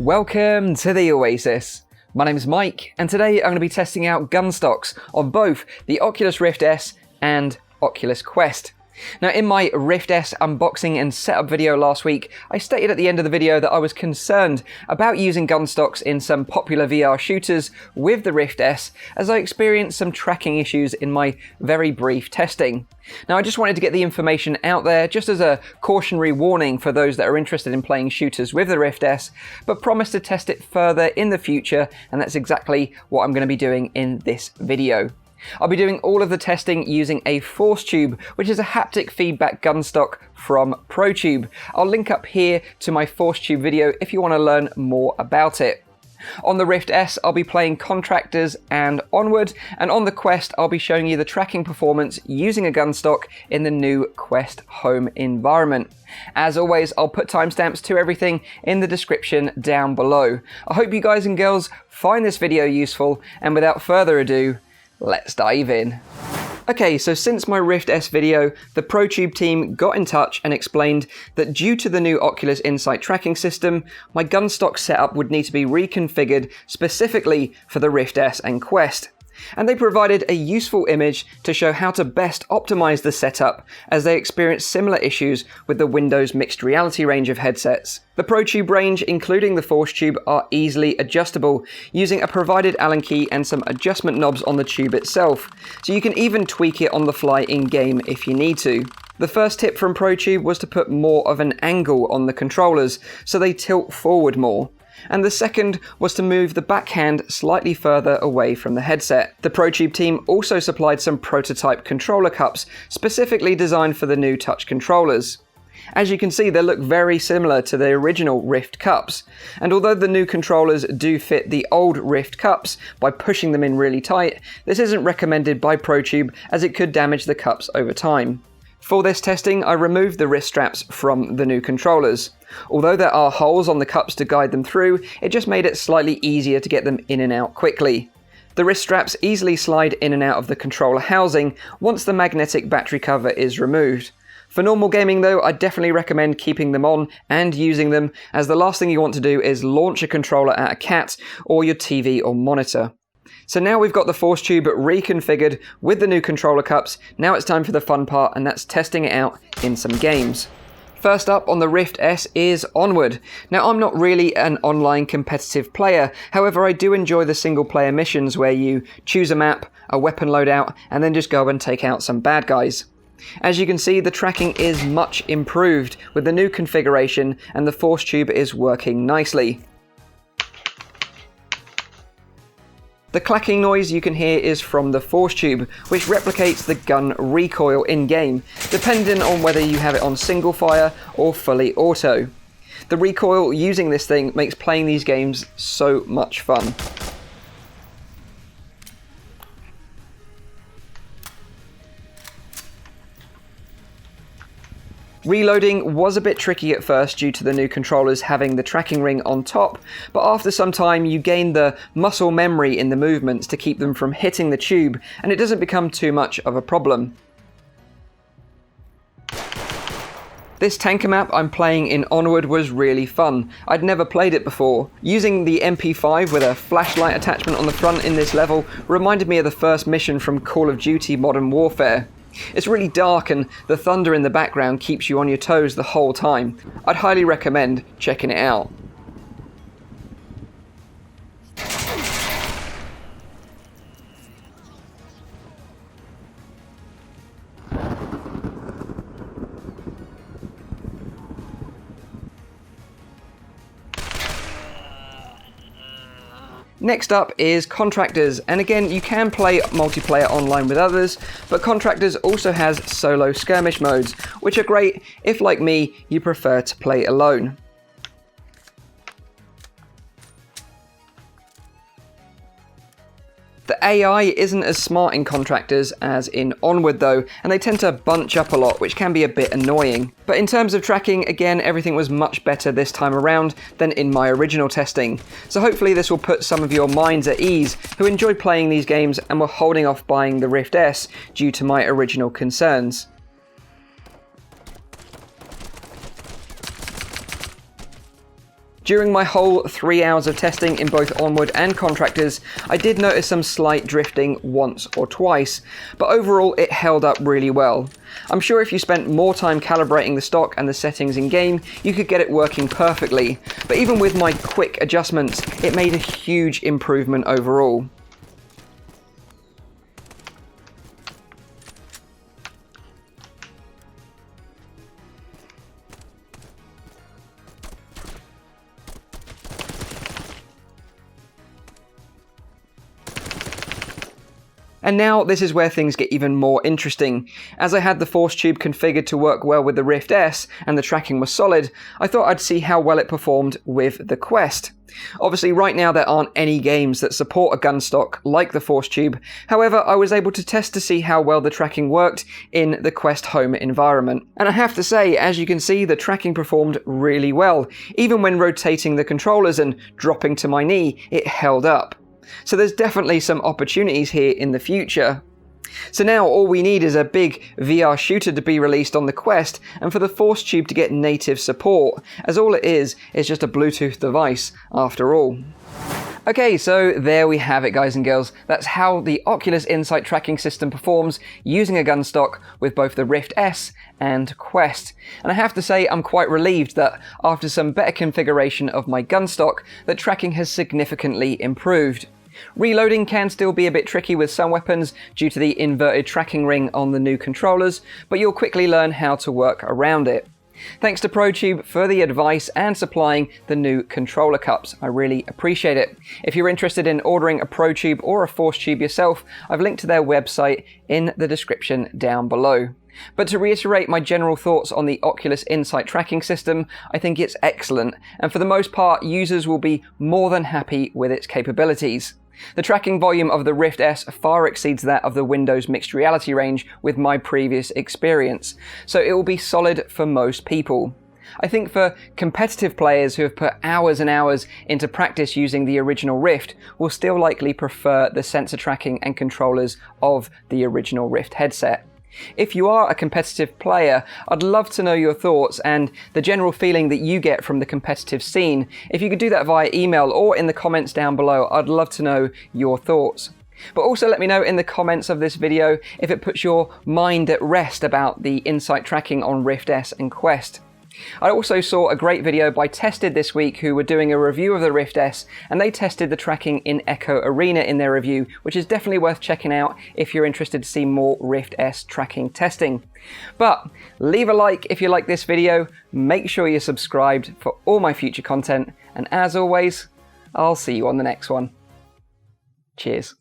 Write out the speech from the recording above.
Welcome to the Oasis. My name is Mike, and today I'm going to be testing out Gunstocks on both the Oculus Rift S and Oculus Quest. Now, in my Rift S unboxing and setup video last week, I stated at the end of the video that I was concerned about using Gunstocks in some popular VR shooters with the Rift S, as I experienced some tracking issues in my very brief testing. Now, I just wanted to get the information out there just as a cautionary warning for those that are interested in playing shooters with the Rift S, but promise to test it further in the future, and that's exactly what I'm going to be doing in this video. I'll be doing all of the testing using a ForceTube, which is a haptic feedback gunstock from ProTube. I'll link up here to my ForceTube video if you want to learn more about it. On the Rift S, I'll be playing Contractors and Onward, and on the Quest, I'll be showing you the tracking performance using a gunstock in the new Quest home environment. As always, I'll put timestamps to everything in the description down below. I hope you guys and girls find this video useful, and without further ado, let's dive in. Okay, so since my Rift S video, the ProTube team got in touch and explained that due to the new Oculus Insight tracking system, my gunstock setup would need to be reconfigured specifically for the Rift S and Quest. And they provided a useful image to show how to best optimize the setup, as they experienced similar issues with the Windows mixed reality range of headsets. The ProTube range, including the ForceTube, are easily adjustable using a provided Allen key and some adjustment knobs on the tube itself, so you can even tweak it on the fly in-game if you need to. The first tip from ProTube was to put more of an angle on the controllers, so they tilt forward more. And the second was to move the backhand slightly further away from the headset. The ProTube team also supplied some prototype controller cups, specifically designed for the new touch controllers. As you can see, they look very similar to the original Rift cups, and although the new controllers do fit the old Rift cups by pushing them in really tight, this isn't recommended by ProTube as it could damage the cups over time. For this testing, I removed the wrist straps from the new controllers. Although there are holes on the cups to guide them through, it just made it slightly easier to get them in and out quickly. The wrist straps easily slide in and out of the controller housing once the magnetic battery cover is removed. For normal gaming though, I definitely recommend keeping them on and using them, as the last thing you want to do is launch a controller at a cat or your TV or monitor. So now we've got the ForceTube reconfigured with the new controller cups, now it's time for the fun part, and that's testing it out in some games. First up on the Rift S is Onward. Now, I'm not really an online competitive player, however I do enjoy the single player missions where you choose a map, a weapon loadout, and then just go and take out some bad guys. As you can see, the tracking is much improved with the new configuration, and the ForceTube is working nicely. The clacking noise you can hear is from the ForceTube, which replicates the gun recoil in-game, depending on whether you have it on single fire or fully auto. The recoil using this thing makes playing these games so much fun. Reloading was a bit tricky at first due to the new controllers having the tracking ring on top, but after some time you gain the muscle memory in the movements to keep them from hitting the tube, and it doesn't become too much of a problem. This tanker map I'm playing in Onward was really fun. I'd never played it before. Using the MP5 with a flashlight attachment on the front in this level reminded me of the first mission from Call of Duty Modern Warfare. It's really dark and the thunder in the background keeps you on your toes the whole time. I'd highly recommend checking it out. Next up is Contractors, and again you can play multiplayer online with others, but Contractors also has solo skirmish modes, which are great if, like me, you prefer to play alone. The AI isn't as smart in Contractors as in Onward though, and they tend to bunch up a lot, which can be a bit annoying. But in terms of tracking, again, everything was much better this time around than in my original testing. So hopefully this will put some of your minds at ease who enjoy playing these games and were holding off buying the Rift S due to my original concerns. During my whole 3 hours of testing in both Onward and Contractors, I did notice some slight drifting once or twice, but overall it held up really well. I'm sure if you spent more time calibrating the stock and the settings in game, you could get it working perfectly, but even with my quick adjustments, it made a huge improvement overall. And now this is where things get even more interesting. As I had the ForceTube configured to work well with the Rift S and the tracking was solid, I thought I'd see how well it performed with the Quest. Obviously right now there aren't any games that support a Gunstock like the ForceTube, however I was able to test to see how well the tracking worked in the Quest home environment. And I have to say, as you can see, the tracking performed really well. Even when rotating the controllers and dropping to my knee, it held up. So there's definitely some opportunities here in the future. So now all we need is a big VR shooter to be released on the Quest and for the ForceTube to get native support, as all it is just a Bluetooth device after all. Okay, so there we have it, guys and girls. That's how the Oculus Insight tracking system performs using a Gunstock with both the Rift S and Quest. And I have to say, I'm quite relieved that after some better configuration of my Gunstock, that tracking has significantly improved. Reloading can still be a bit tricky with some weapons due to the inverted tracking ring on the new controllers, but you'll quickly learn how to work around it. Thanks to ProTube for the advice and supplying the new controller cups. I really appreciate it. If you're interested in ordering a ProTube or a ForceTube yourself, I've linked to their website in the description down below. But to reiterate my general thoughts on the Oculus Insight tracking system, I think it's excellent, and for the most part, users will be more than happy with its capabilities. The tracking volume of the Rift S far exceeds that of the Windows mixed reality range with my previous experience, so it will be solid for most people. I think for competitive players who have put hours and hours into practice using the original Rift will still likely prefer the sensor tracking and controllers of the original Rift headset. If you are a competitive player, I'd love to know your thoughts and the general feeling that you get from the competitive scene. If you could do that via email or in the comments down below, I'd love to know your thoughts. But also let me know in the comments of this video if it puts your mind at rest about the Insight tracking on Rift S and Quest. I also saw a great video by Tested this week who were doing a review of the Rift S, and they tested the tracking in Echo Arena in their review, which is definitely worth checking out if you're interested to see more Rift S tracking testing. But leave a like if you like this video, make sure you're subscribed for all my future content, and as always, I'll see you on the next one. Cheers.